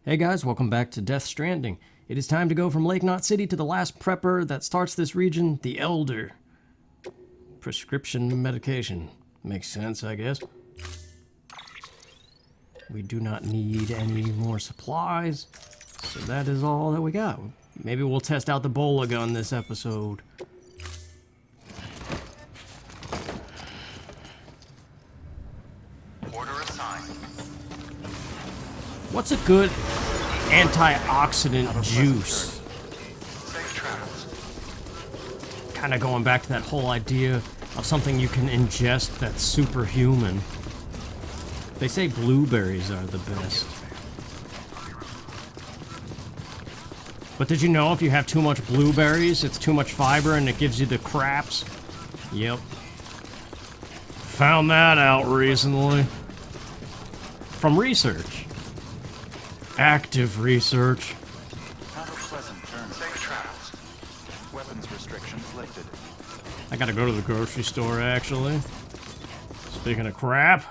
Hey guys, welcome back to Death Stranding. It is time to go from Lake Knot City to the last prepper that starts this region, the Elder. Prescription medication. Makes sense, I guess. We do not need any more supplies, so that is all that we got. Maybe we'll test out the Bola gun this episode. Order assigned. What's a good antioxidant juice? Safe travels. Kind of going back to that whole idea of something you can ingest that's superhuman. They say blueberries are the best. But did you know if you have too much blueberries, it's too much fiber and it gives you the craps? Yep. Found that out recently. From research. Active research. Have a pleasant journey. Safe travels. Weapons restrictions lifted. I gotta go to the grocery store, actually. Speaking of crap.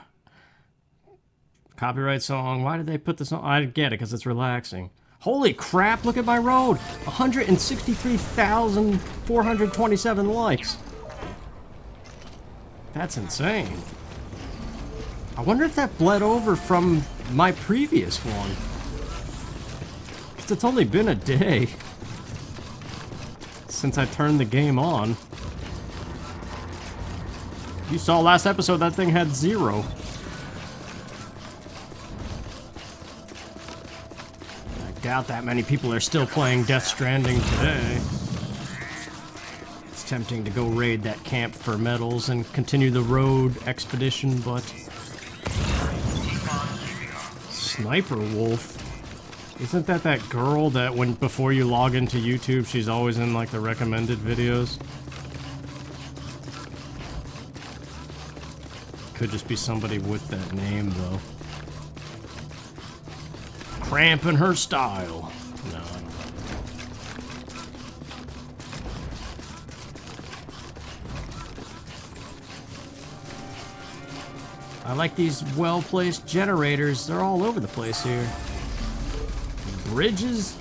Copyright song. Why did they put this on? I get it, because it's relaxing. Holy crap, look at my road! 163,427 likes. That's insane. I wonder if that bled over from my previous one. Because it's only been a day since I turned the game on. You saw last episode, that thing had 0. I doubt that many people are still playing Death Stranding today. It's tempting to go raid that camp for medals and continue the road expedition, but... Sniper Wolf? Isn't that girl that when before you log into YouTube, she's always in like the recommended videos? Could just be somebody with that name, though. Cramping her style. No, I don't know. I like these well-placed generators. They're all over the place here. Bridges.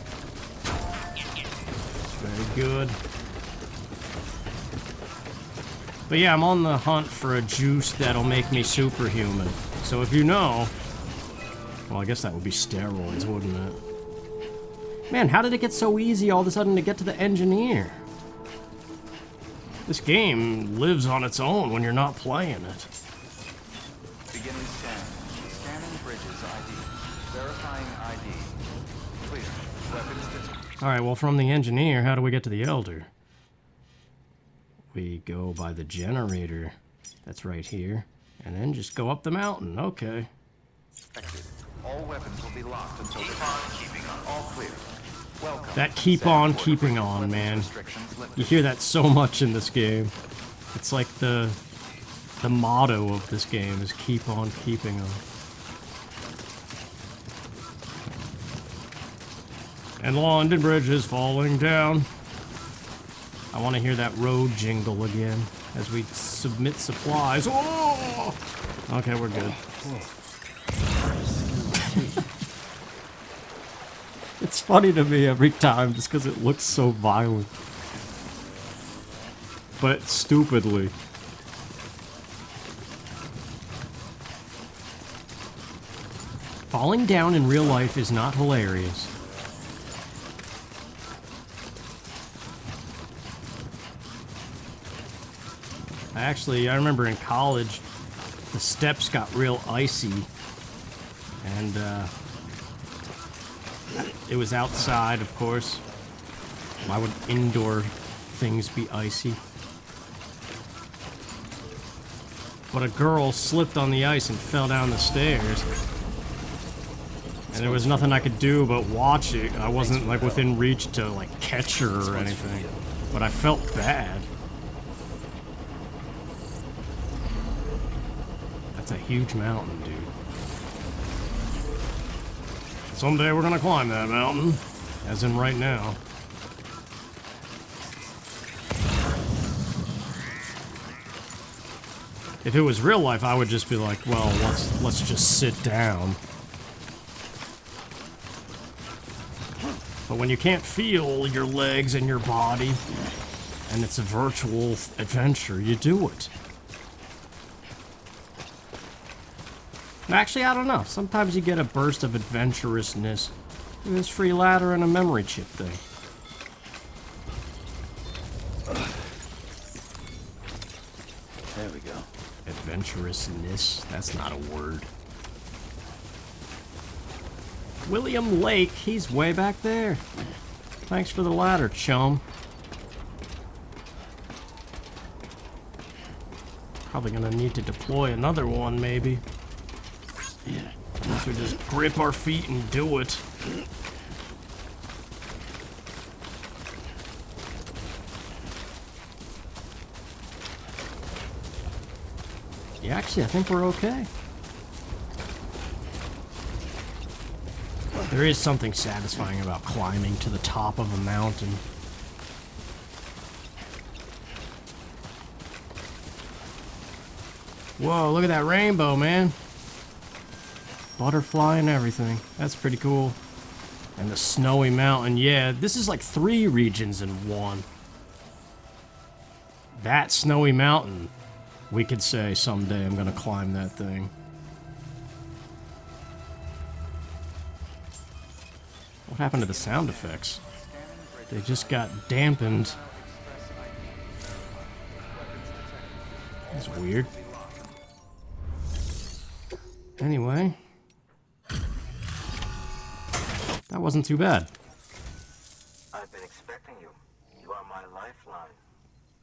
Very good. But yeah, I'm on the hunt for a juice that'll make me superhuman. So if you know... Well, I guess that would be steroids, wouldn't it? Man, how did it get so easy all of a sudden to get to the engineer? This game lives on its own when you're not playing it. Beginning scan. Scanning bridges ID. Verifying ID. Clear. Weapons detected. Alright, well, from the engineer, how do we get to the Elder? We go by the generator. That's right here. And then just go up the mountain. Okay. All weapons will be locked until keep on keeping on. All clear. Welcome. That keep on keeping on, man. You hear that so much in this game. It's like the motto of this game is keep on keeping on. And London Bridge is falling down. I want to hear that road jingle again as we submit supplies. Oh! Okay, we're good. It's funny to me every time just because it looks so violent. But stupidly. Falling down in real life is not hilarious. Actually, I remember in college, the steps got real icy, and it was outside, of course. Why would indoor things be icy? But a girl slipped on the ice and fell down the stairs, and there was nothing I could do but watch it. I wasn't like within reach to like catch her or anything, but I felt bad. That's a huge mountain, dude. Someday we're gonna climb that mountain, as in right now. If it was real life, I would just be like, well, let's just sit down. But when you can't feel your legs and your body, and it's a virtual adventure, you do it. Actually, I don't know. Sometimes you get a burst of adventurousness with this free ladder and a memory chip thing. There we go. Adventurousness? That's not a word. William Lake, he's way back there. Thanks for the ladder, chum. Probably gonna need to deploy another one, maybe. Yeah. Unless we just grip our feet and do it. Yeah, actually, I think we're okay. There is something satisfying about climbing to the top of a mountain. Whoa, look at that rainbow, man. Butterfly and everything. That's pretty cool. And the snowy mountain. Yeah, this is like 3 regions in one. That snowy mountain. We could say someday I'm gonna climb that thing. What happened to the sound effects? They just got dampened. That's weird. Anyway. That wasn't too bad. I've been expecting you. You are my lifeline.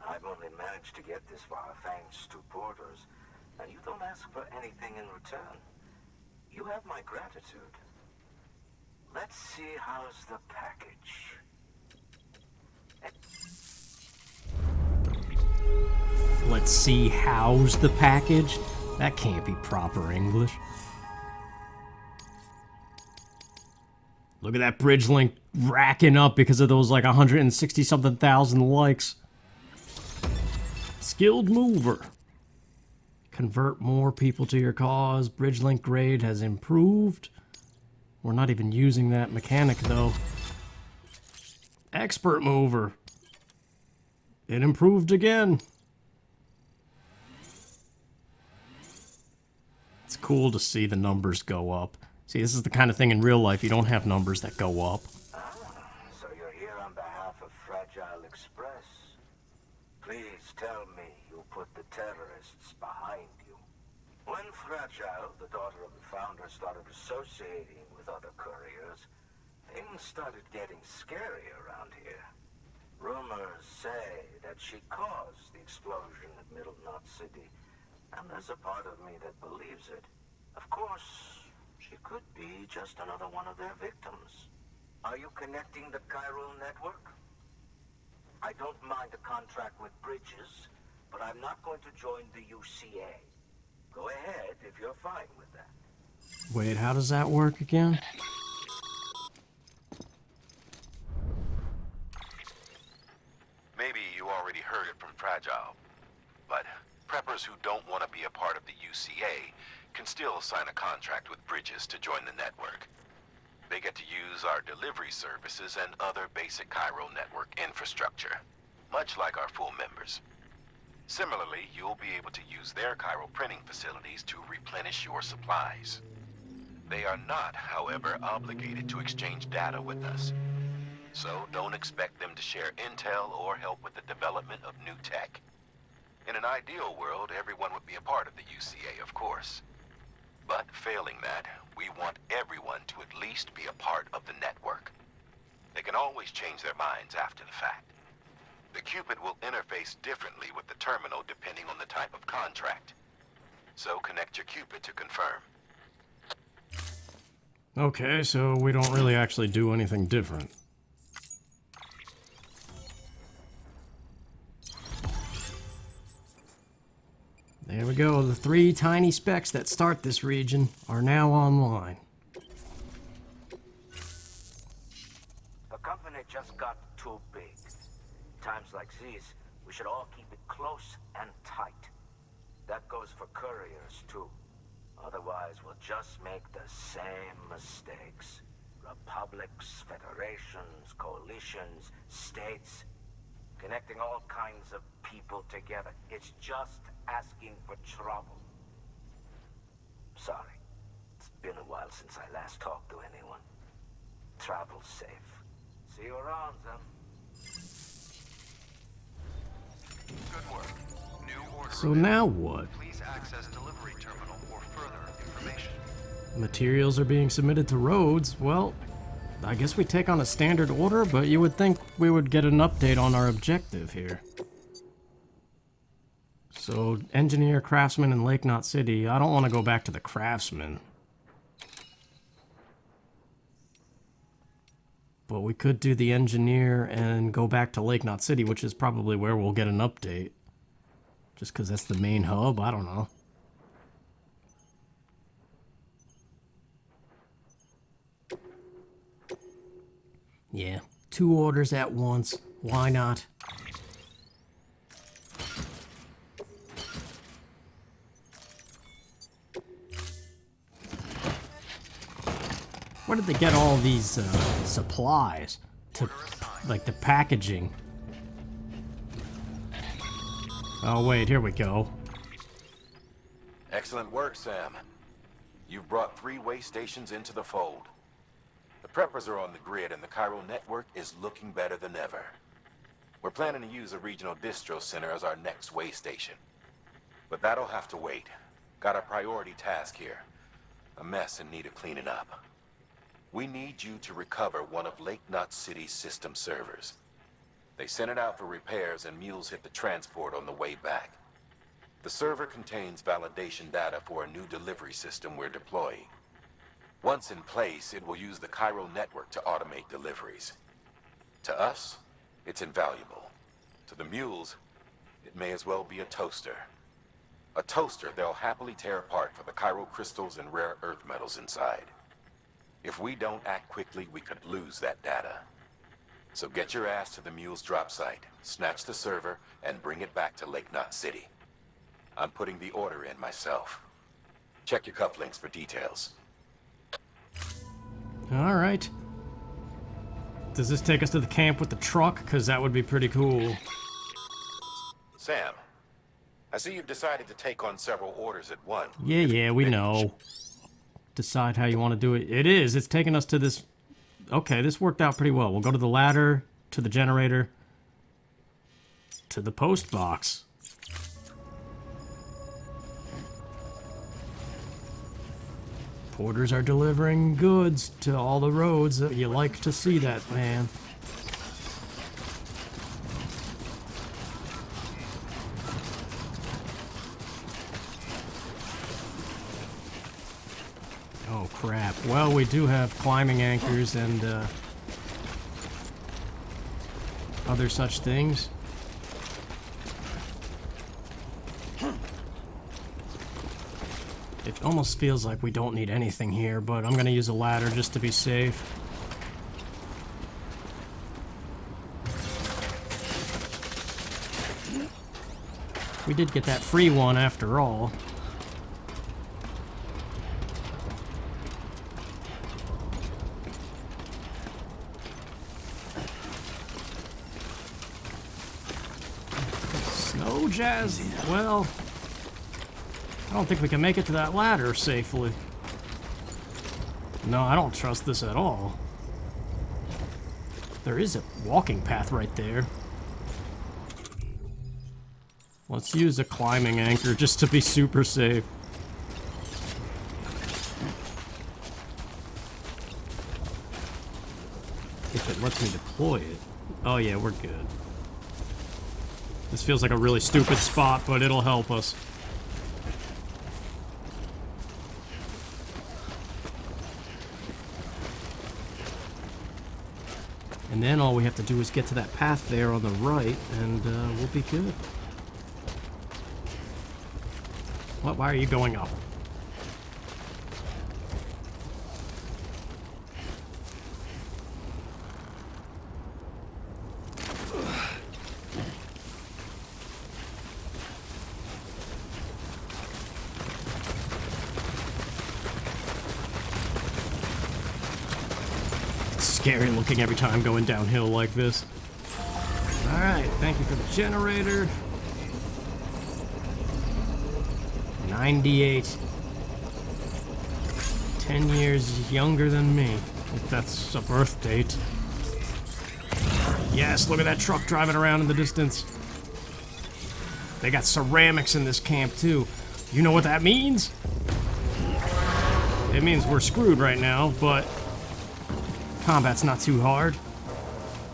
I've only managed to get this far thanks to porters, and you don't ask for anything in return. You have my gratitude. Let's see how's the package. Let's see how's the package? That can't be proper English. Look at that bridge link racking up because of those like 160 something thousand likes. Skilled mover. Convert more people to your cause. Bridge link grade has improved. We're not even using that mechanic though. Expert mover. It improved again. It's cool to see the numbers go up. See, this is the kind of thing in real life you don't have numbers that go up. So you're here on behalf of Fragile Express. Please tell me you put the terrorists behind you. When Fragile, the daughter of the founder, started associating with other couriers, things started getting scary around here. Rumors say that she caused the explosion at Middle Knot City, and there's a part of me that believes it. Of course, she could be just another one of their victims. Are you connecting the chiral network? I don't mind a contract with Bridges, but I'm not going to join the UCA. Go ahead if you're fine with that. Wait, how does that work again? Maybe you already heard it from Fragile, but preppers who don't want to be a part of the UCA can still sign a contract with Bridges to join the network. They get to use our delivery services and other basic chiral network infrastructure, much like our full members. Similarly, you'll be able to use their chiral printing facilities to replenish your supplies. They are not, however, obligated to exchange data with us. So don't expect them to share intel or help with the development of new tech. In an ideal world, everyone would be a part of the UCA, of course. But failing that, we want everyone to at least be a part of the network. They can always change their minds after the fact. The Cupid will interface differently with the terminal depending on the type of contract. So connect your Cupid to confirm. Okay, so we don't really actually do anything different. There we go, the 3 tiny specks that start this region are now online. The company just got too big. Times like these, we should all keep it close and tight. That goes for couriers, too. Otherwise, we'll just make the same mistakes. Republics, federations, coalitions, states, connecting all kinds of people together. It's just asking for trouble. Sorry. It's been a while since I last talked to anyone. Travel safe. See you around, Zem. Good work. New order. So now what? Please access delivery terminal for further information. Materials are being submitted to Rhodes. Well, I guess we take on a standard order, but you would think we would get an update on our objective here. So, engineer, craftsman, and Lake Knot City. I don't want to go back to the craftsman. But we could do the engineer and go back to Lake Knot City, which is probably where we'll get an update. Just because that's the main hub, I don't know. Yeah, 2 orders at once. Why not? Where did they get all these supplies to, like, the packaging? Oh wait, here we go. Excellent work, Sam. You've brought 3 way stations into the fold. The preppers are on the grid and the Chiral network is looking better than ever. We're planning to use a regional distro center as our next way station. But that'll have to wait. Got a priority task here. A mess in need of cleaning up. We need you to recover one of Lake Knot City's system servers. They sent it out for repairs and mules hit the transport on the way back. The server contains validation data for a new delivery system we're deploying. Once in place, it will use the Chiral network to automate deliveries. To us, it's invaluable. To the mules, it may as well be a toaster. A toaster they'll happily tear apart for the Chiral crystals and rare earth metals inside. If we don't act quickly, we could lose that data. So get your ass to the mule's drop site, snatch the server, and bring it back to Lake Knot City. I'm putting the order in myself. Check your cufflinks for details. Alright. Does this take us to the camp with the truck? Because that would be pretty cool. Sam, I see you've decided to take on several orders at once. Yeah, we know. Decide how you want to do it. It is. It's taking us to this... Okay, this worked out pretty well. We'll go to the ladder, to the generator, to the post box. Porters are delivering goods to all the roads. You like to see that, man. Oh, crap. Well, we do have climbing anchors and other such things. It almost feels like we don't need anything here, but I'm going to use a ladder just to be safe. We did get that free one after all. Snow Jazz? Well, I don't think we can make it to that ladder safely. No, I don't trust this at all. There is a walking path right there. Let's use a climbing anchor just to be super safe. If it lets me deploy it. Oh yeah, we're good. This feels like a really stupid spot, but it'll help us. And then all we have to do is get to that path there on the right, and we'll be good. What? Why are you going up? scary looking every time going downhill like this. Alright, thank you for the generator. 98. 10 years younger than me, if that's a birth date. Yes, look at that truck driving around in the distance. They got ceramics in this camp, too. You know what that means? It means we're screwed right now, but combat's not too hard.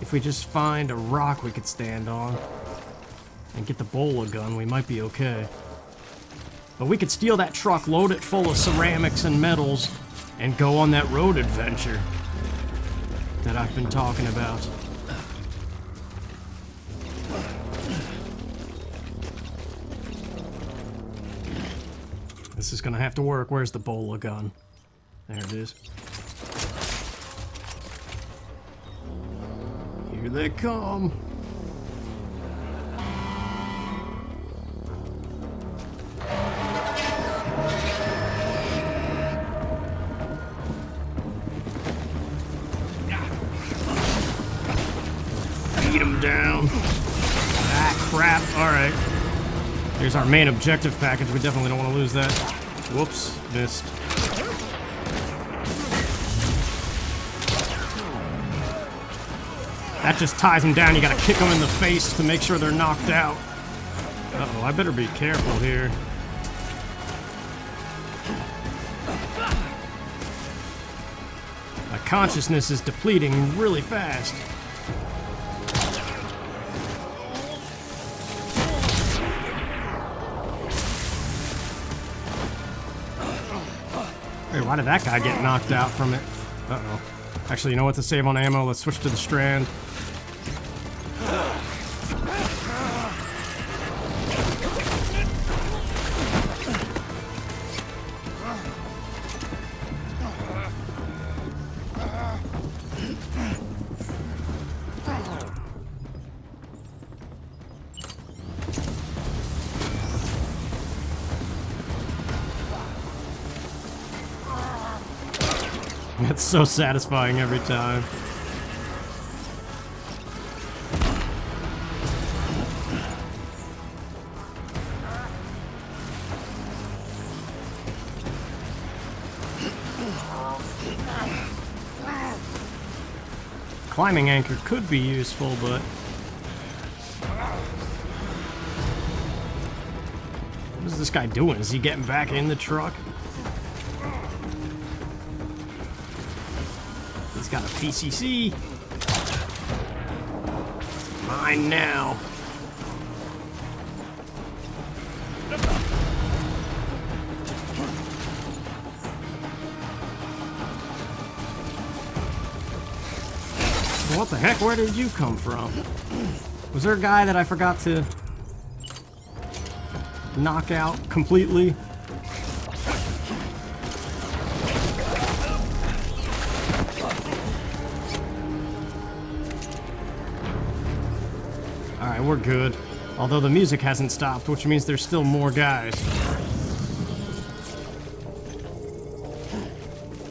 If we just find a rock we could stand on and get the bowler gun, we might be okay. But we could steal that truck, load it full of ceramics and metals, and go on that road adventure that I've been talking about. This is gonna have to work. Where's the bowler gun? There it is. Here they come. Beat him down. Ah, crap. Alright. Here's our main objective package. We definitely don't want to lose that. Whoops. Missed. That just ties them down. You gotta kick them in the face to make sure they're knocked out. Uh-oh, I better be careful here. My consciousness is depleting really fast. Hey, why did that guy get knocked out from it? Uh-oh. Actually, you know what? To save on ammo, let's switch to the Strand. It's so satisfying every time. Climbing anchor could be useful, but what is this guy doing? Is he getting back in the truck? He's got a PCC. Mine now. What the heck? Where did you come from? Was there a guy that I forgot to knock out completely? Alright, we're good. Although the music hasn't stopped, which means there's still more guys.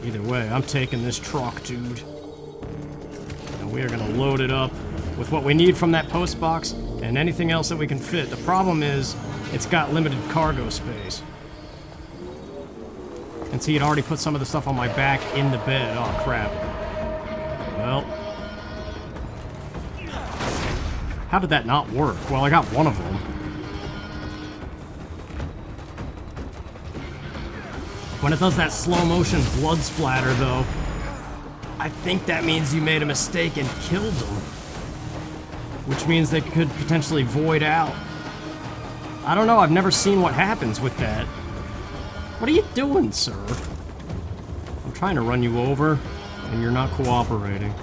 Either way, I'm taking this truck, dude. And we are gonna load it up with what we need from that post box and anything else that we can fit. The problem is, it's got limited cargo space. And see, it already put some of the stuff on my back in the bed. Oh, crap. Well... how did that not work? Well, I got one of them. When it does that slow motion blood splatter, though, I think that means you made a mistake and killed them. Which means they could potentially void out. I don't know, I've never seen what happens with that. What are you doing, sir? I'm trying to run you over, and you're not cooperating.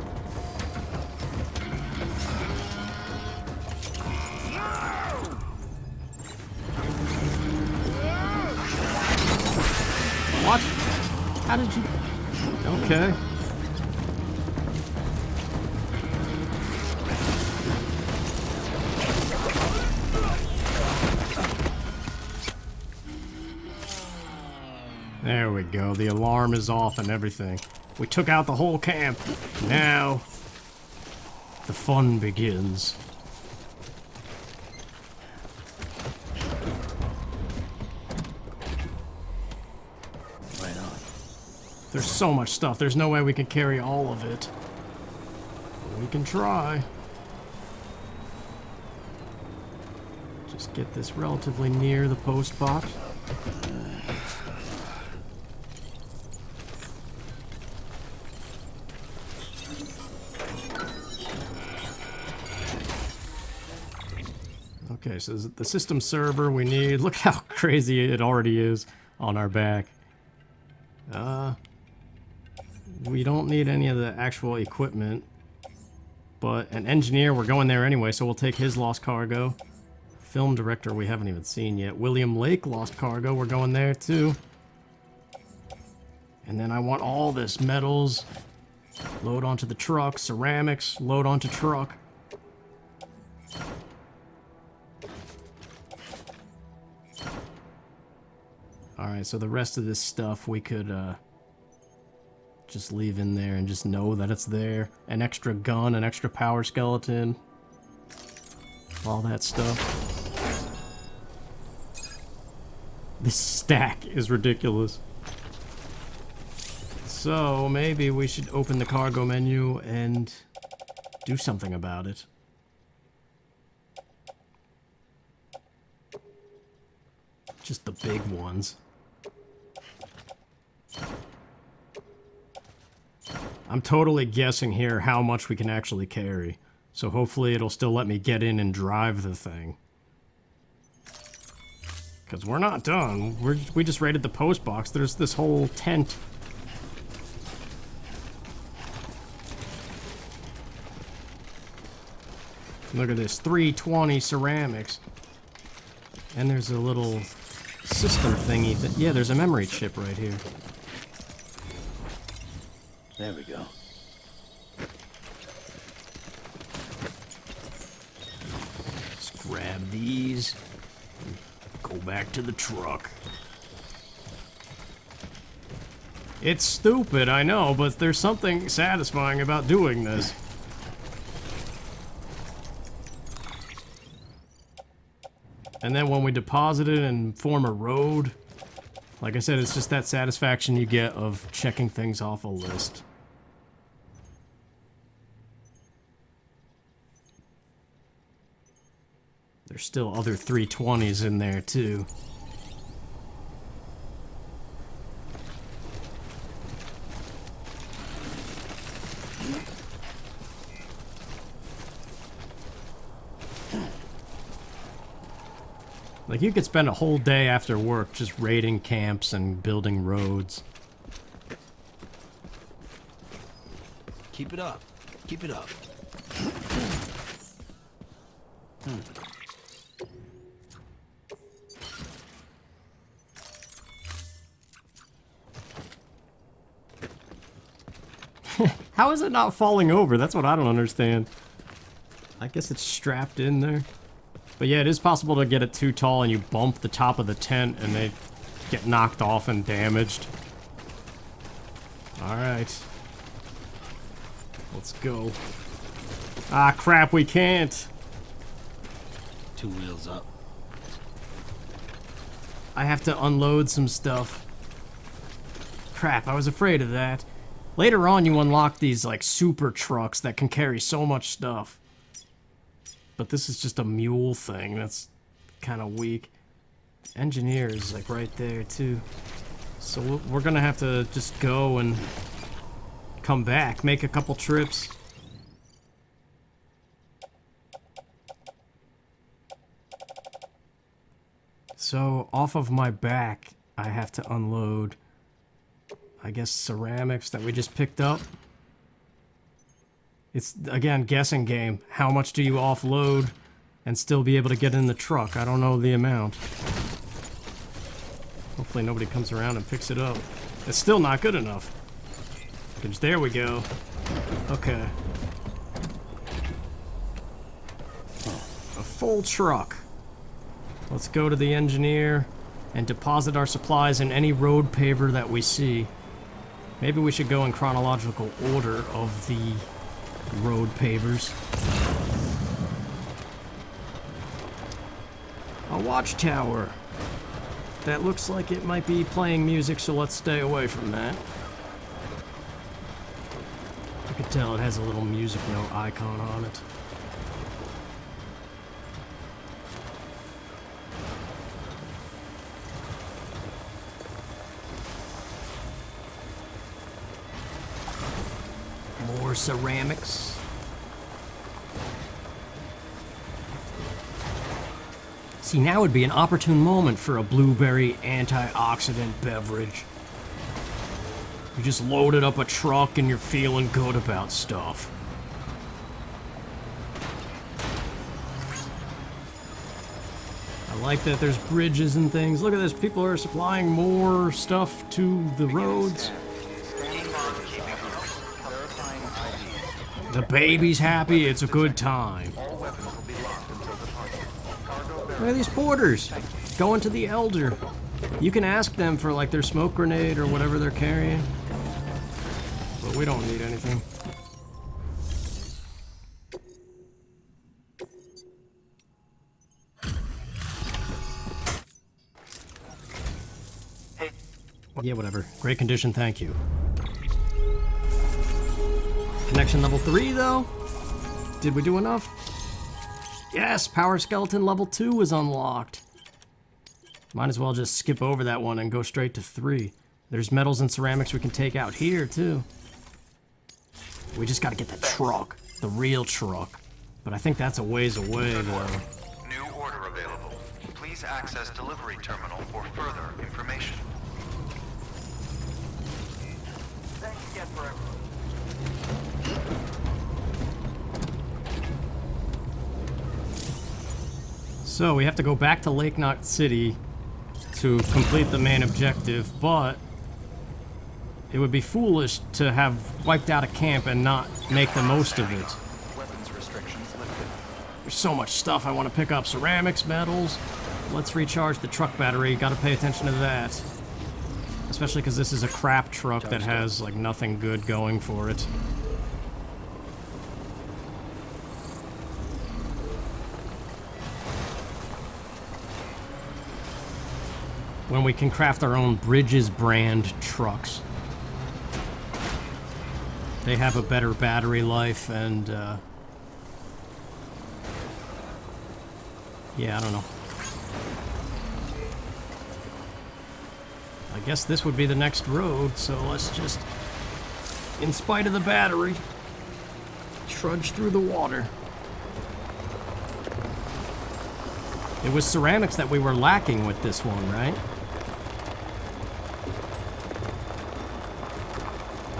What? How did you... okay. There we go. The alarm is off and everything. We took out the whole camp. Now, the fun begins. Right on. There's so much stuff. There's no way we can carry all of it. We can try. Just get this relatively near the post box. Okay, so the system server we need. Look how crazy it already is on our back. We don't need any of the actual equipment. But an engineer, we're going there anyway, so we'll take his lost cargo. Film director, we haven't even seen yet. William Lake lost cargo, we're going there too. And then I want all this metals. Load onto the truck, ceramics, load onto truck. Alright, so the rest of this stuff we could just leave in there and just know that it's there. An extra gun, an extra power skeleton. All that stuff. This stack is ridiculous. So maybe we should open the cargo menu and do something about it. Just the big ones. I'm totally guessing here how much we can actually carry. So hopefully it'll still let me get in and drive the thing. Because we're not done. We just raided the post box. There's this whole tent. Look at this, 320 ceramics. And there's a little system thingy. Yeah, there's a memory chip right here. There we go. Let's grab these. And go back to the truck. It's stupid, I know, but there's something satisfying about doing this. And then when we deposit it and form a road, like I said, it's just that satisfaction you get of checking things off a list. There's still other 320s in there too. Like, you could spend a whole day after work just raiding camps and building roads. Keep it up. Keep it up. How is it not falling over? That's what I don't understand. I guess it's strapped in there. But yeah, it is possible to get it too tall and you bump the top of the tent and they get knocked off and damaged. Alright. Let's go. Ah, crap, we can't. 2 wheels up. I have to unload some stuff. Crap, I was afraid of that. Later on, you unlock these, like, super trucks that can carry so much stuff. But this is just a mule thing. That's kind of weak. Engineer is, like, right there, too. So we're gonna have to just go and come back. Make a couple trips. So, off of my back, I have to unload, I guess, ceramics that we just picked up. It's, again, guessing game. How much do you offload and still be able to get in the truck? I don't know the amount. Hopefully nobody comes around and picks it up. It's still not good enough. Because there we go. Okay. A full truck. Let's go to the engineer and deposit our supplies in any road paver that we see. Maybe we should go in chronological order of the road pavers. A watchtower. That looks like it might be playing music, so let's stay away from that. You can tell it has a little music note icon on it. More ceramics. See, now would be an opportune moment for a blueberry antioxidant beverage. You just loaded up a truck and you're feeling good about stuff. I like that there's bridges and things. Look at this, people are supplying more stuff to the roads. The baby's happy, it's a good time. Look at these porters going to the elder. You can ask them for like their smoke grenade or whatever they're carrying. But we don't need anything. Hey. Yeah, whatever. Great condition, thank you. Connection level 3 though? Did we do enough? Yes, power skeleton level 2 is unlocked. Might as well just skip over that one and go straight to 3. There's metals and ceramics we can take out here too. We just gotta get the truck, the real truck. But I think that's a ways away though. New order available. Please access delivery terminal for further information. Thanks again for everything. So we have to go back to Lake Knot City to complete the main objective, but it would be foolish to have wiped out a camp and not make the most of it. Weapons restrictions lifted. There's so much stuff I want to pick up. Ceramics, metals. Let's recharge the truck battery. Gotta pay attention to that. Especially because this is a crap truck that has like nothing good going for it. When we can craft our own Bridges brand trucks. They have a better battery life and, yeah, I don't know. I guess this would be the next road, so let's just, in spite of the battery, trudge through the water. It was ceramics that we were lacking with this one, right?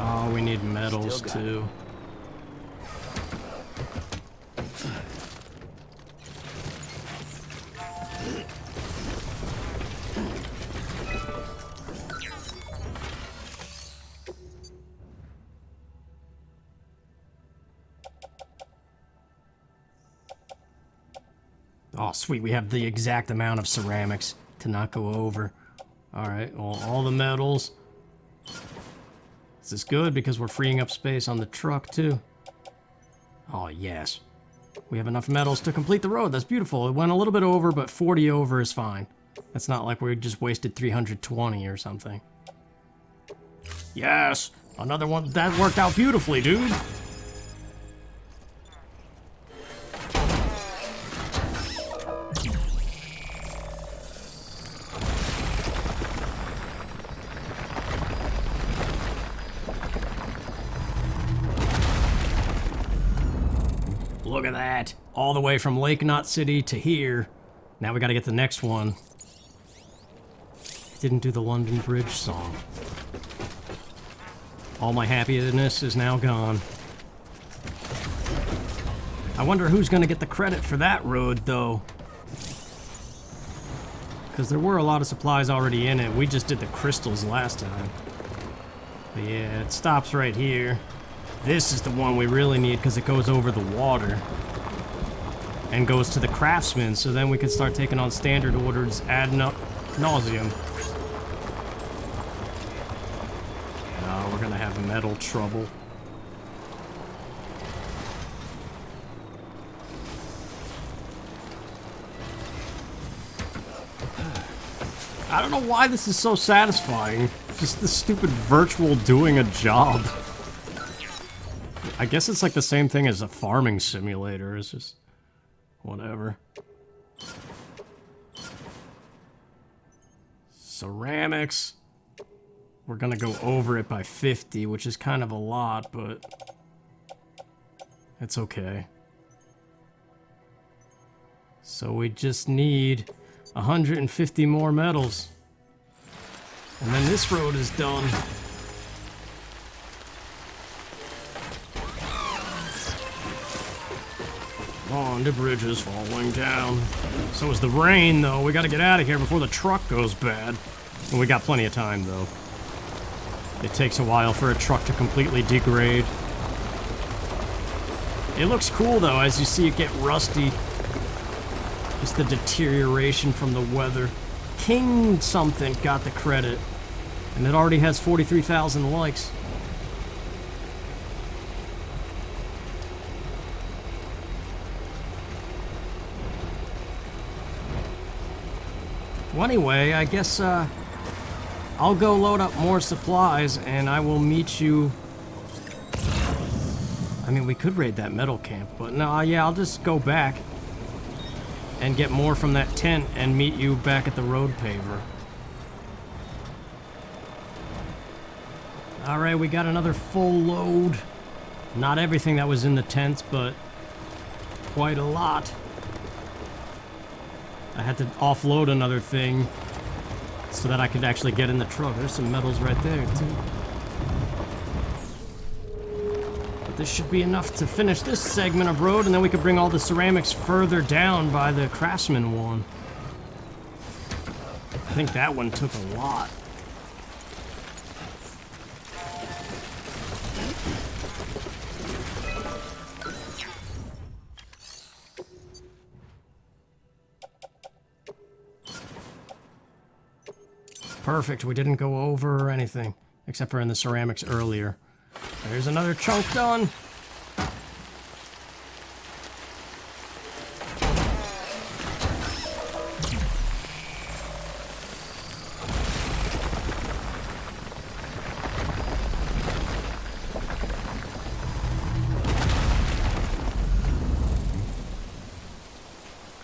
Oh, we need metals too. Oh, sweet, we have the exact amount of ceramics to not go over. Alright, well, all the metals. This is good because we're freeing up space on the truck, too. Oh, yes. We have enough metals to complete the road. That's beautiful. It went a little bit over, but 40 over is fine. It's not like we just wasted 320 or something. Yes! Another one. That worked out beautifully, dude. Look at that. All the way from Lake Knot City to here. Now we gotta get the next one. Didn't do the London Bridge song. All my happiness is now gone. I wonder who's gonna get the credit for that road, though. Because there were a lot of supplies already in it. We just did the crystals last time. But yeah, it stops right here. This is the one we really need because it goes over the water and goes to the craftsman, so then we can start taking on standard orders ad nauseum. Oh, we're gonna metal trouble. I don't know why this is so satisfying. Just the stupid virtual doing a job. I guess it's like the same thing as a farming simulator. It's just... whatever. Ceramics. We're gonna go over it by 50, which is kind of a lot, but... it's okay. So we just need 150 more metals. And then this road is done. Oh, the bridge is falling down. So is the rain, though. We gotta get out of here before the truck goes bad. And we got plenty of time, though. It takes a while for a truck to completely degrade. It looks cool, though, as you see it get rusty. Just the deterioration from the weather. King something got the credit. And it already has 43,000 likes. Well, anyway, I guess, I'll go load up more supplies, and I will meet you... I mean, we could raid that metal camp, but no, yeah, I'll just go back and get more from that tent and meet you back at the road paver. Alright, we got another full load. Not everything that was in the tents, but quite a lot. I had to offload another thing so that I could actually get in the truck. There's some metals right there, too. But this should be enough to finish this segment of road, and then we could bring all the ceramics further down by the craftsman one. I think that one took a lot. Perfect, we didn't go over or anything, except for in the ceramics earlier. There's another chunk done.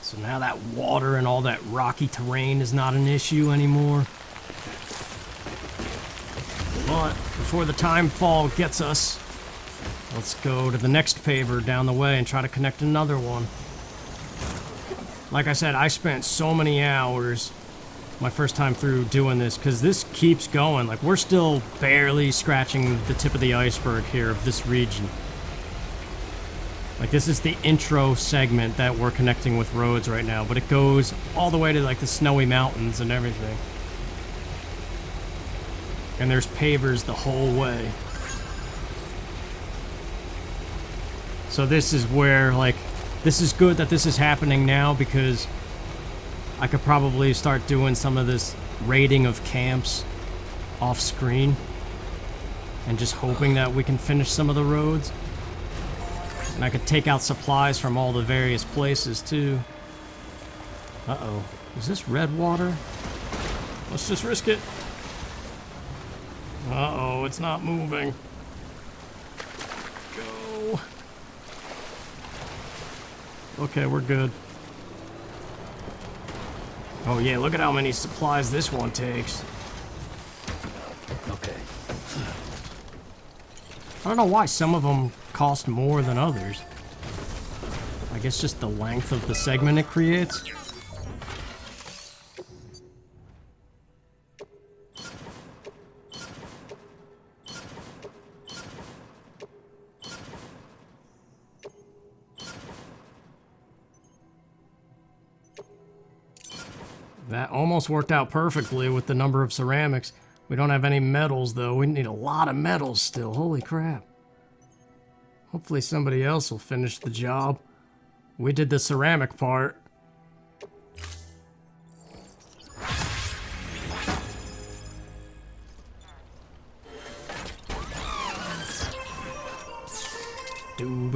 So now that water and all that rocky terrain is not an issue anymore. But before the time fall gets us, let's go to the next paver down the way and try to connect another one. Like I said, I spent so many hours my first time through doing this, because this keeps going. Like, we're still barely scratching the tip of the iceberg here of this region. Like, this is the intro segment that we're connecting with roads right now, but it goes all the way to, like, the snowy mountains and everything. And there's pavers the whole way. So this is where, like, this is good that this is happening now, because I could probably start doing some of this raiding of camps off screen and just hoping that we can finish some of the roads. And I could take out supplies from all the various places too. Uh-oh. Is this red water? Let's just risk it. Uh-oh, it's not moving. Go. Okay, we're good. Oh yeah, look at how many supplies this one takes. Okay. I don't know why some of them cost more than others. I guess just the length of the segment it creates. That almost worked out perfectly with the number of ceramics. We don't have any metals, though. We need a lot of metals still. Holy crap. Hopefully somebody else will finish the job. We did the ceramic part.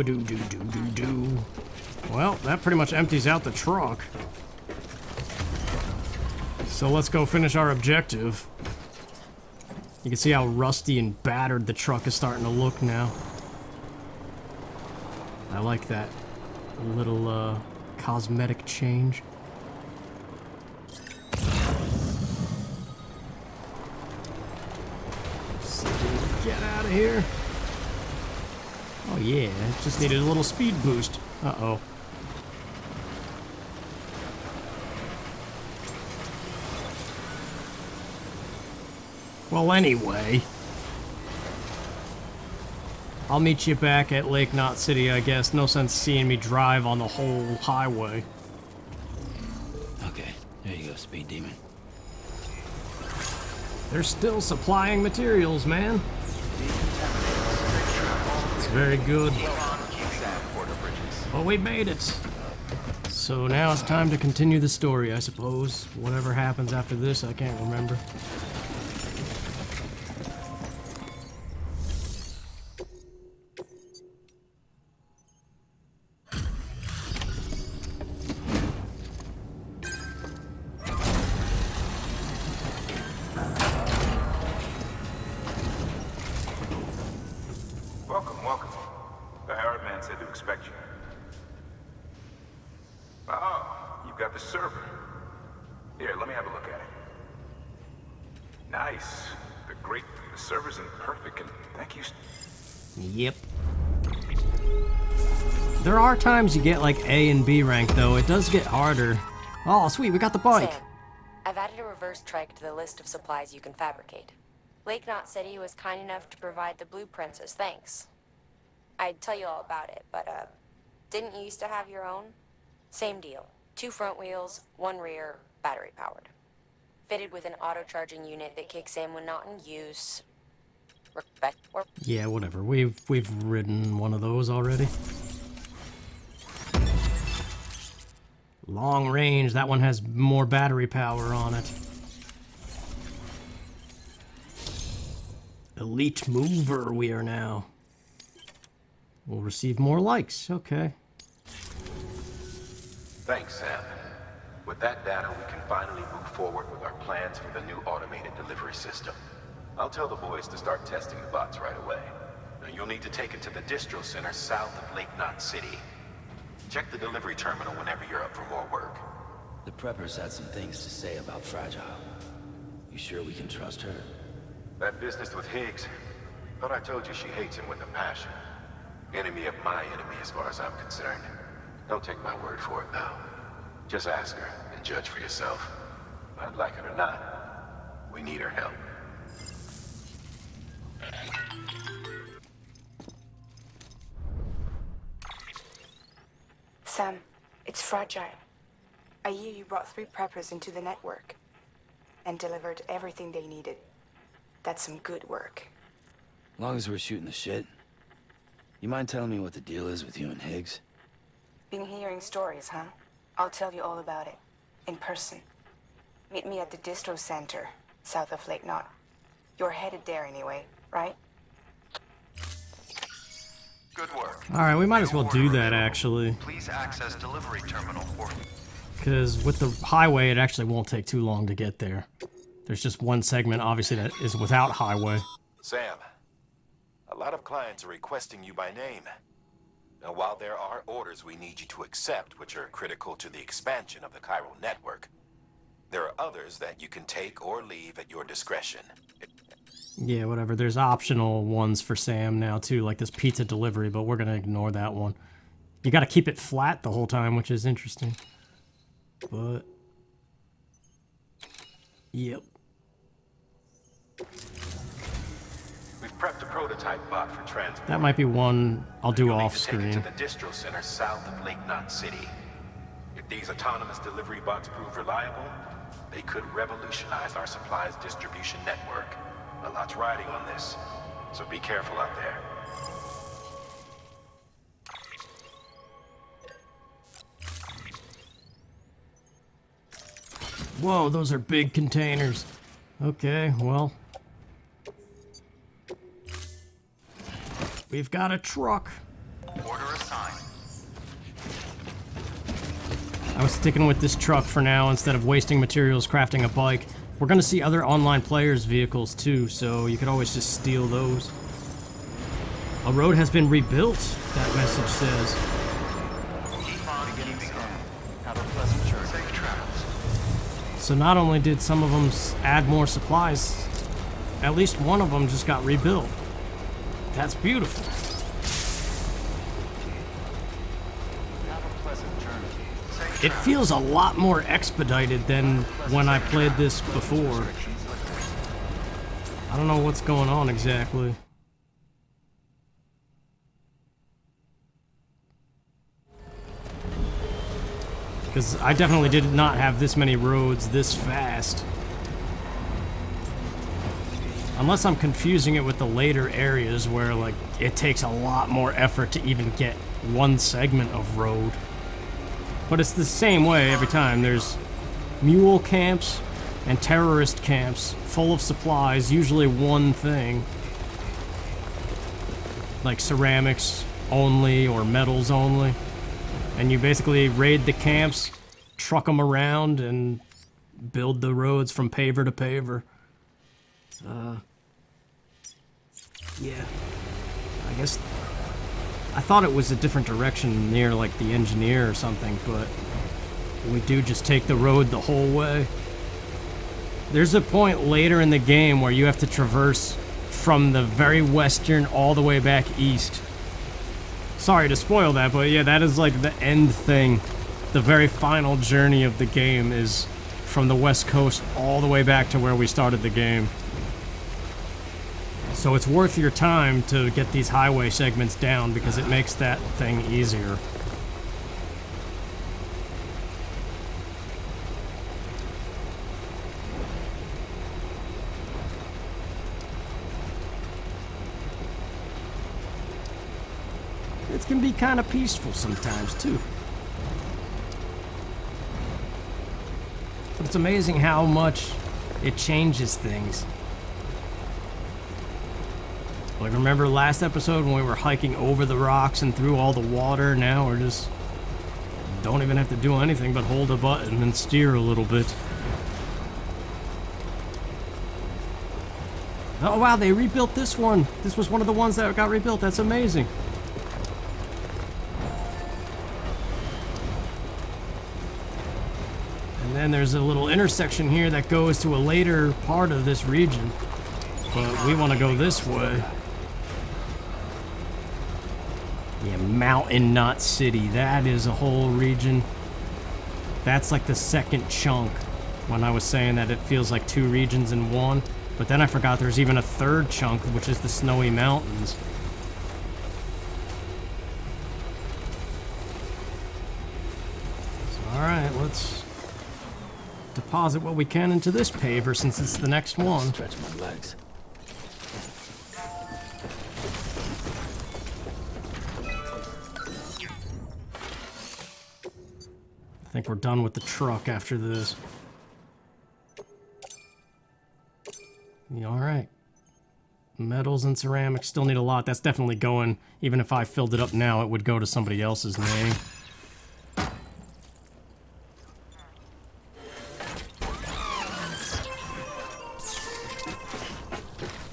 Doo-ba-doo-doo-doo-doo-doo. Well, that pretty much empties out the truck. So let's go finish our objective. You can see how rusty and battered the truck is starting to look now. I like that little cosmetic change. Get out of here. Oh yeah, just needed a little speed boost. Uh-oh. Well, anyway. I'll meet you back at Lake Knot City, I guess. No sense seeing me drive on the whole highway. Okay, there you go, Speed Demon. They're still supplying materials, man. It's very good. But we made it. So now it's time to continue the story, I suppose. Whatever happens after this, I can't remember. Welcome, welcome. The Die-Hardman said to expect you. Oh, you've got the server. Here, let me have a look at it. Nice. The server's in perfect and thank you. Yep. There are times you get like A and B rank though. It does get harder. Oh, sweet, we got the bike. Sam, I've added a reverse trike to the list of supplies you can fabricate. Lake Knot City was kind enough to provide the blueprints as thanks. I'd tell you all about it, but didn't you used to have your own? Same deal. 2 front wheels, 1 rear, battery powered. Fitted with an auto-charging unit that kicks in when not in use. Yeah, whatever. We've ridden one of those already. Long range, that one has more battery power on it. Elite mover we are now. We'll receive more likes, okay. Thanks, Sam. With that data, we can finally move forward with our plans for the new automated delivery system. I'll tell the boys to start testing the bots right away. Now, you'll need to take it to the distro center south of Lake Knot City. Check the delivery terminal whenever you're up for more work. The preppers had some things to say about Fragile. You sure we can trust her? That business with Higgs, thought I told you she hates him with a passion. Enemy of my enemy as far as I'm concerned. Don't take my word for it, though. Just ask her and judge for yourself. I'd like it or not, we need her help. Sam, it's Fragile. I hear you brought 3 preppers into the network and delivered everything they needed. That's some good work. As long as we're shooting the shit. You mind telling me what the deal is with you and Higgs? Been hearing stories, huh? I'll tell you all about it. In person. Meet me at the distro center, south of Lake Knot. You're headed there anyway, right? Good work. Alright, we might as well do that, actually. Please access delivery terminal for... Because with the highway, it actually won't take too long to get there. There's just one segment, obviously, that is without highway. Sam, a lot of clients are requesting you by name. Now, while there are orders we need you to accept, which are critical to the expansion of the chiral network, there are others that you can take or leave at your discretion. Yeah, whatever. There's optional ones for Sam now, too, like this pizza delivery, but we're gonna ignore that one. You gotta keep it flat the whole time, which is interesting. But... yep. We've prepped a prototype bot for transport. That might be one I'll do You'll need off to take it screen. to the distro center south of Lake Knot City. If these autonomous delivery bots prove reliable, they could revolutionize our supplies distribution network. A lot's riding on this, so be careful out there. Whoa, those are big containers. Okay, well. We've got a truck. Order I was sticking with this truck for now instead of wasting materials crafting a bike. We're gonna see other online players' vehicles too, so you could always just steal those. A road has been rebuilt, that message says. Keep on keeping on. Have a pleasant journey. Safe travels. So not only did some of them add more supplies, at least one of them just got rebuilt. That's beautiful. Have a pleasant journey. Safe It feels a lot more expedited than when I played this before. I don't know what's going on exactly. Because I definitely did not have this many roads this fast. Unless I'm confusing it with the later areas where, like, it takes a lot more effort to even get one segment of road. But it's the same way every time. There's mule camps and terrorist camps full of supplies, usually one thing. Like ceramics only or metals only. And you basically raid the camps, truck them around, and build the roads from paver to paver. Yeah. I guess I thought it was a different direction near, like, the engineer or something, but we do just take the road the whole way. There's a point later in the game where you have to traverse from the very western all the way back east. Sorry to spoil that, but yeah, that is like the end thing. The very final journey of the game is from the west coast all the way back to where we started the game. So it's worth your time to get these highway segments down because it makes that thing easier. It can be kind of peaceful sometimes too. But it's amazing how much it changes things. Like, remember last episode when we were hiking over the rocks and through all the water? Now we're just don't even have to do anything but hold a button and steer a little bit. Oh wow, they rebuilt this one. This was one of the ones that got rebuilt. That's amazing. And then there's a little intersection here that goes to a later part of this region. But we want to go this way. Yeah, Mountain Knot City. That is a whole region. That's like the second chunk. When I was saying that it feels like two regions in one. But then I forgot there's even a third chunk, which is the Snowy Mountains. So, alright, let's deposit what we can into this paver since it's the next one. Stretch my legs. I think we're done with the truck after this. Yeah, alright. Metals and ceramics still need a lot. That's definitely going. Even if I filled it up now, it would go to somebody else's name.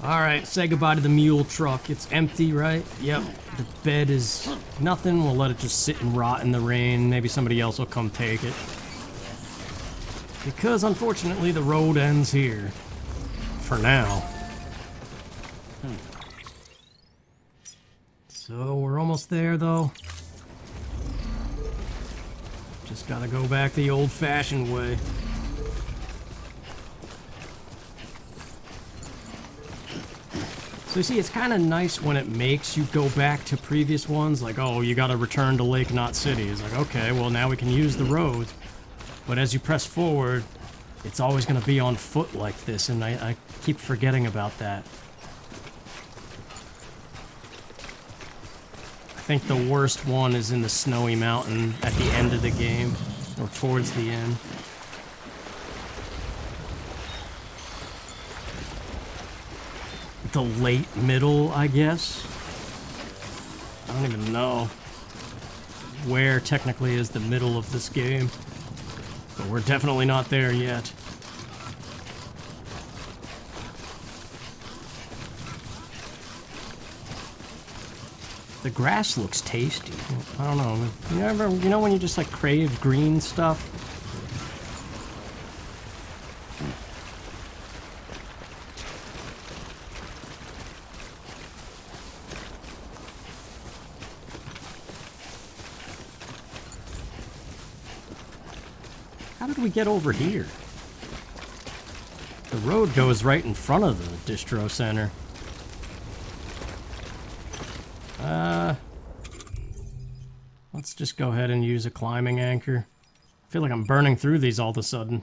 Alright, say goodbye to the mule truck. It's empty, right? Yep. The bed is nothing. We'll let it just sit and rot in the rain. Maybe somebody else will come take it. Because, unfortunately, the road ends here. For now. So, we're almost there, though. Just gotta go back the old-fashioned way. So you see, it's kind of nice when it makes you go back to previous ones, like, oh, you gotta return to Lake Knot City. It's like, okay, well, now we can use the roads. But as you press forward, it's always gonna be on foot like this, and I keep forgetting about that. I think the worst one is in the Snowy Mountain at the end of the game, or towards the end. The late middle, I guess. I don't even know where technically is the middle of this game. But we're definitely not there yet. The grass looks tasty. I don't know. You know when you just like crave green stuff? How did we get over here? The road goes right in front of the distro center. Let's just go ahead and use a climbing anchor. I feel like I'm burning through these all of a sudden.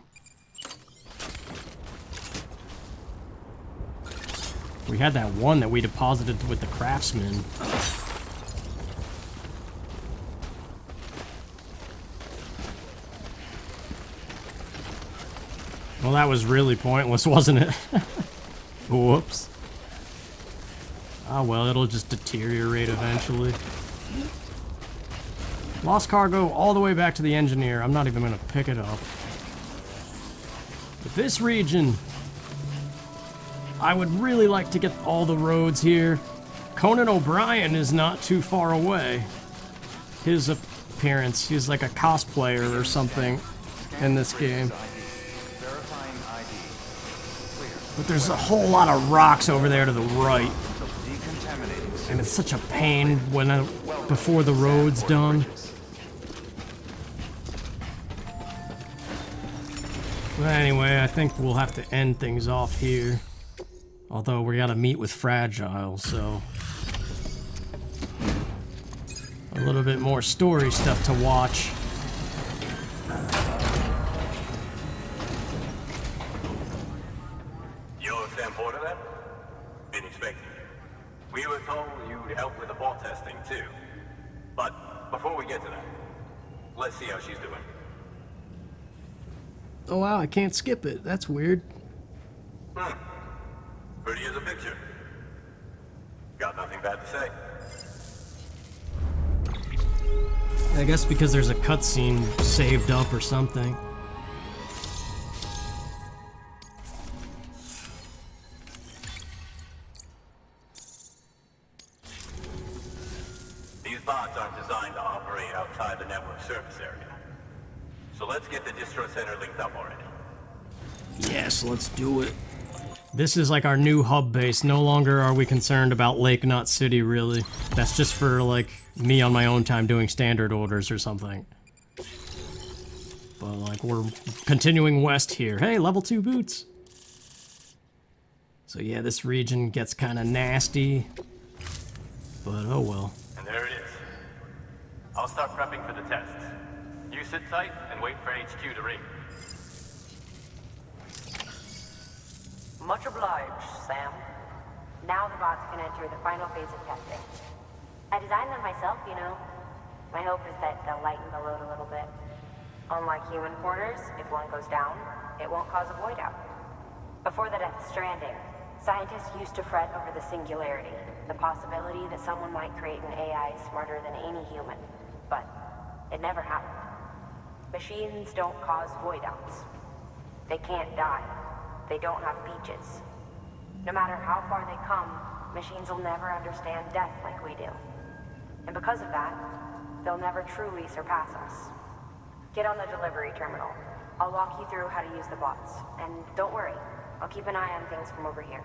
We had that one that we deposited with the craftsman. Well, that was really pointless, wasn't it? Whoops. Ah, well, it'll just deteriorate eventually. Lost cargo all the way back to the engineer. I'm not even going to pick it up. But this region, I would really like to get all the roads here. Conan O'Brien is not too far away. His appearance, he's like a cosplayer or something in this game. But there's a whole lot of rocks over there to the right. And it's such a pain when before the road's done. But anyway, I think we'll have to end things off here. Although we gotta meet with Fragile, so... a little bit more story stuff to watch. You're Sam Porter then? Been expecting you. We were told you'd help with the bot testing too. But before we get to that, let's see how she's doing. Oh wow, I can't skip it. That's weird. Pretty as a picture. Got nothing bad to say. I guess because there's a cutscene saved up or something. These bots aren't designed to operate outside the network surface area. So let's get the distro center linked up already. Yes, let's do it. This is like our new hub base. No longer are we concerned about Lake Knot City, really. That's just for, like, me on my own time doing standard orders or something. But, like, we're continuing west here. Hey, level 2 boots! So, yeah, this region gets kind of nasty. But, oh well. And there it is. I'll start prepping for the test. You sit tight and wait for HQ to ring. Much obliged, Sam. Now the bots can enter the final phase of testing. I designed them myself, you know. My hope is that they'll lighten the load a little bit. Unlike human porters, if one goes down, it won't cause a void out. Before the death of Stranding, scientists used to fret over the singularity, the possibility that someone might create an AI smarter than any human. But it never happened. Machines don't cause void outs. They can't die. They don't have beaches. No matter how far they come, machines will never understand death like we do. And because of that, they'll never truly surpass us. Get on the delivery terminal. I'll walk you through how to use the bots. And don't worry, I'll keep an eye on things from over here.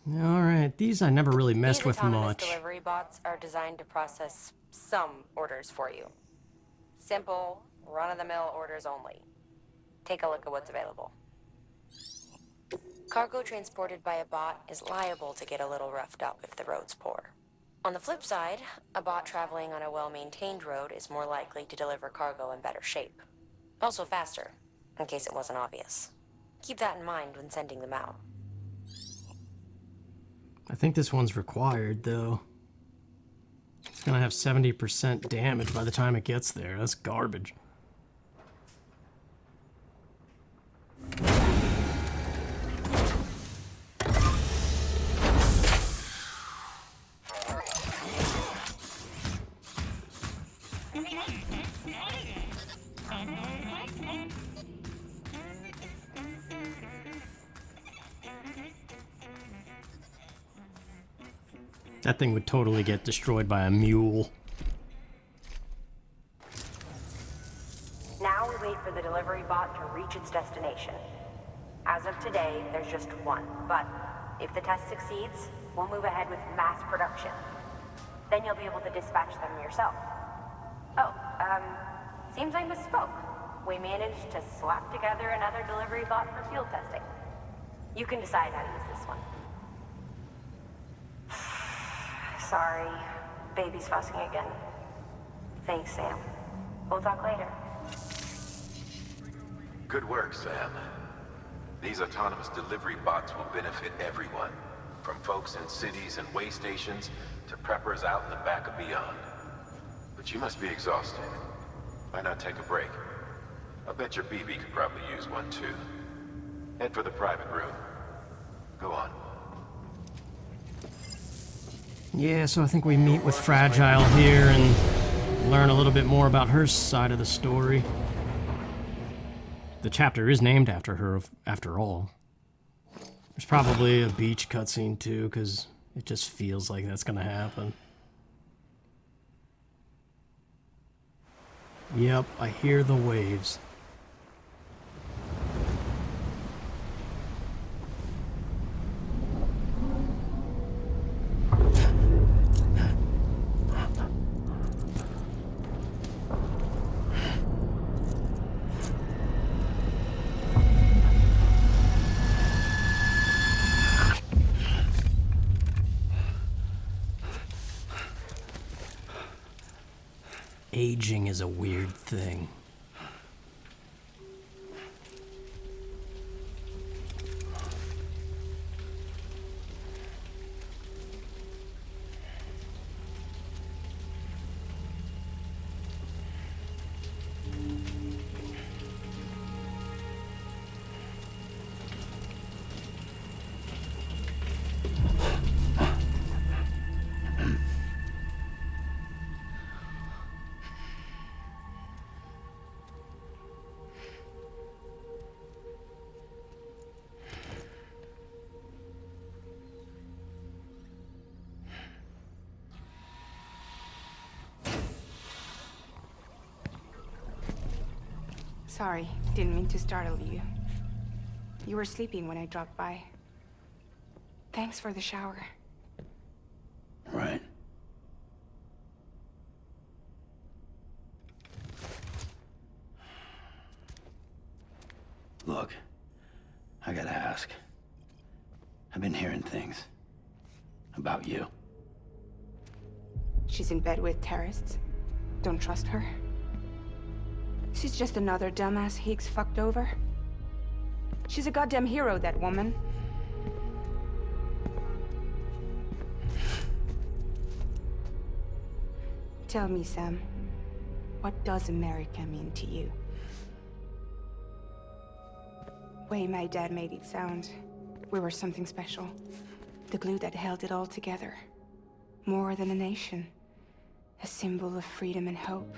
Alright, these I never really messed with autonomous much. Delivery bots are designed to process some orders for you. Simple, run-of-the-mill orders only. Take a look at what's available. Cargo transported by a bot is liable to get a little roughed up if the road's poor. On the flip side, a bot traveling on a well-maintained road is more likely to deliver cargo in better shape. Also faster, in case it wasn't obvious. Keep that in mind when sending them out. I think this one's required, though. It's gonna have 70% damage by the time it gets there. That's garbage. That thing would totally get destroyed by a mule. Now we wait for the delivery bot to reach its destination. As of today, there's just one, but if the test succeeds, we'll move ahead with mass production. Then you'll be able to dispatch them yourself. Oh, seems I misspoke. We managed to slap together another delivery bot for field testing. You can decide how to use this one. Sorry, baby's fussing again. Thanks, Sam. We'll talk later. Good work, Sam. These autonomous delivery bots will benefit everyone, from folks in cities and way stations to preppers out in the back and beyond. But you must be exhausted. Why not take a break? I'll bet your BB could probably use one too. Head for the private room. Go on. Yeah, so I think we meet with Fragile here and learn a little bit more about her side of the story. The chapter is named after her, after all. There's probably a beach cutscene too, because it just feels like that's gonna happen. Yep, I hear the waves. Aging is a weird thing. Sorry, didn't mean to startle you. You were sleeping when I dropped by. Thanks for the shower. Right. Look, I gotta ask. I've been hearing things about you. She's in bed with terrorists. Don't trust her. She's just another dumbass Higgs fucked over. She's a goddamn hero, that woman. Tell me, Sam, what does America mean to you? Way my dad made it sound, we were something special. The glue that held it all together. More than a nation. A symbol of freedom and hope.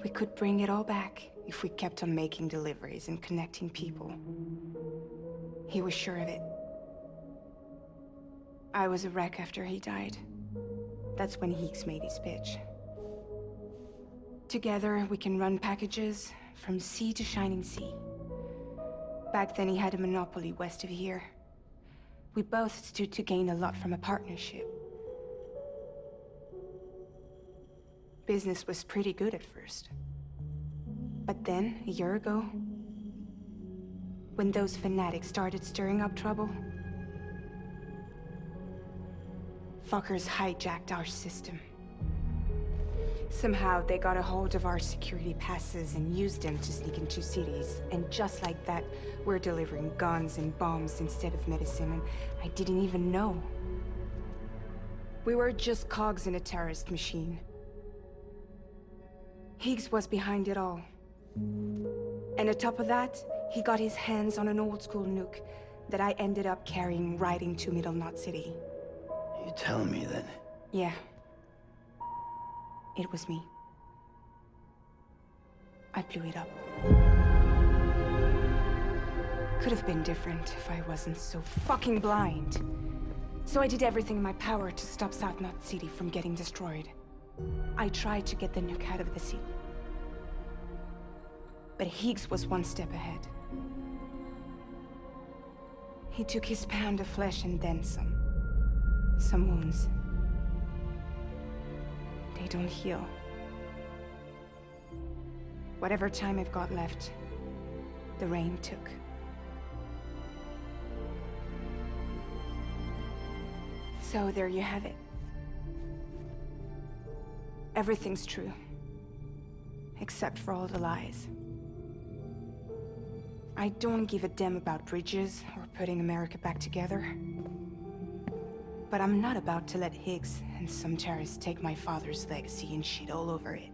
We could bring it all back if we kept on making deliveries and connecting people. He was sure of it. I was a wreck after he died. That's when Higgs made his pitch. Together, we can run packages from sea to shining sea. Back then, he had a monopoly west of here. We both stood to gain a lot from a partnership. Business was pretty good at first. But then, a year ago, when those fanatics started stirring up trouble, fuckers hijacked our system. Somehow, they got a hold of our security passes and used them to sneak into cities. And just like that, we're delivering guns and bombs instead of medicine, and I didn't even know. We were just cogs in a terrorist machine. Higgs was behind it all. And on top of that, he got his hands on an old-school nuke that I ended up carrying right into Middle Knot City. You telling me that? Yeah. It was me. I blew it up. Could have been different if I wasn't so fucking blind. So I did everything in my power to stop South Knot City from getting destroyed. I tried to get the nuke out of the city. But Higgs was one step ahead. He took his pound of flesh and then some. Some wounds. They don't heal. Whatever time I've got left, the rain took. So there you have it. Everything's true. Except for all the lies. I don't give a damn about bridges or putting America back together. But I'm not about to let Higgs and some terrorists take my father's legacy and shit all over it.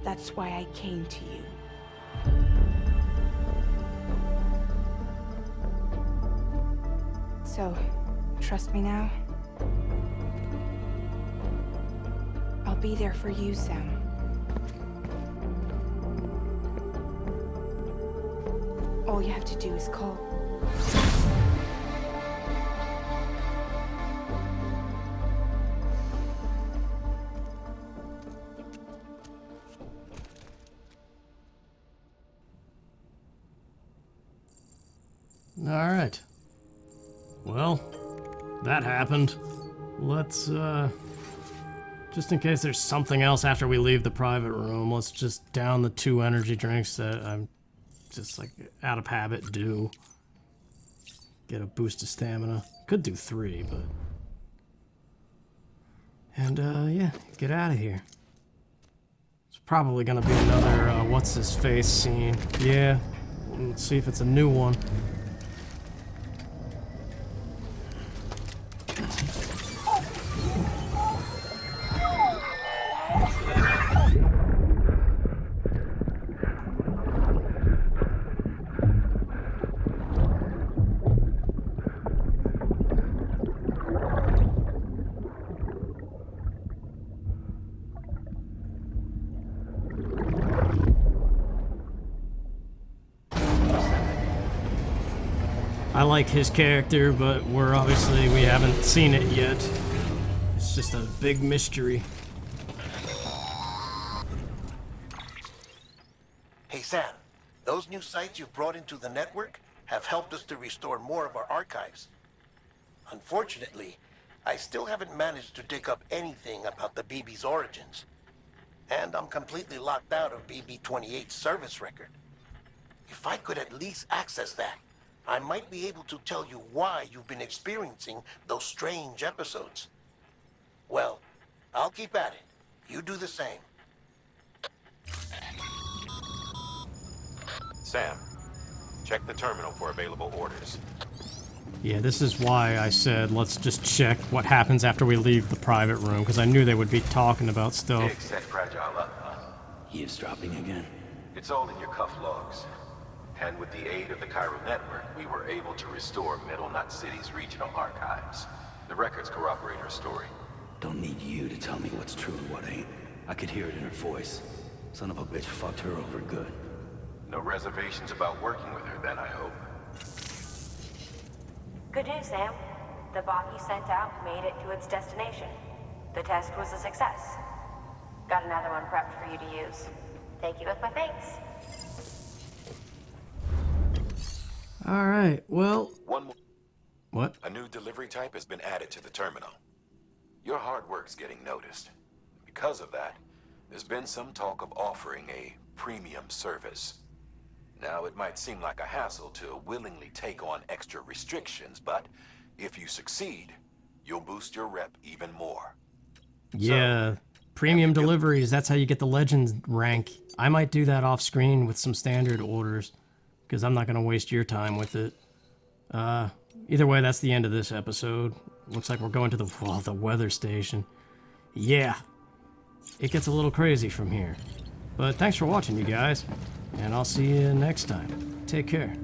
That's why I came to you. So, trust me now? I'll be there for you, Sam. All you have to do is call. All right. Well, that happened. Let's, just in case there's something else after we leave the private room, let's just down the 2 energy drinks that I'm just, like, out of habit do. Get a boost of stamina. Could do 3, but... And, yeah, get out of here. It's probably gonna be another, what's-his-face scene. Yeah, let's see if it's a new one. I like his character, but we haven't seen it yet. It's just a big mystery. Hey Sam, those new sites you've brought into the network have helped us to restore more of our archives. Unfortunately, I still haven't managed to dig up anything about the BB's origins. And I'm completely locked out of BB-28's service record. If I could at least access that, I might be able to tell you why you've been experiencing those strange episodes. Well, I'll keep at it. You do the same. Sam, check the terminal for available orders. Yeah, this is why I said let's just check what happens after we leave the private room, because I knew they would be talking about stuff. Higgs set Fragile up. Eavesdropping again. It's all in your cuff logs. And with the aid of the Cairo network, we were able to restore Middle Knot City's regional archives. The records corroborate her story. Don't need you to tell me what's true and what ain't. I could hear it in her voice. Son of a bitch fucked her over good. No reservations about working with her then, I hope. Good news, Sam. The bot you sent out made it to its destination. The test was a success. Got another one prepped for you to use. Take you with my thanks. Alright, well... One more. What? A new delivery type has been added to the terminal. Your hard work's getting noticed. Because of that, there's been some talk of offering a premium service. Now, it might seem like a hassle to willingly take on extra restrictions, but if you succeed, you'll boost your rep even more. Yeah, premium deliveries, that's how you get the Legends rank. I might do that off screen with some standard orders, because I'm not going to waste your time with it. Either way, that's the end of this episode. Looks like we're going to the weather station. Yeah, it gets a little crazy from here. But thanks for watching, you guys, and I'll see you next time. Take care.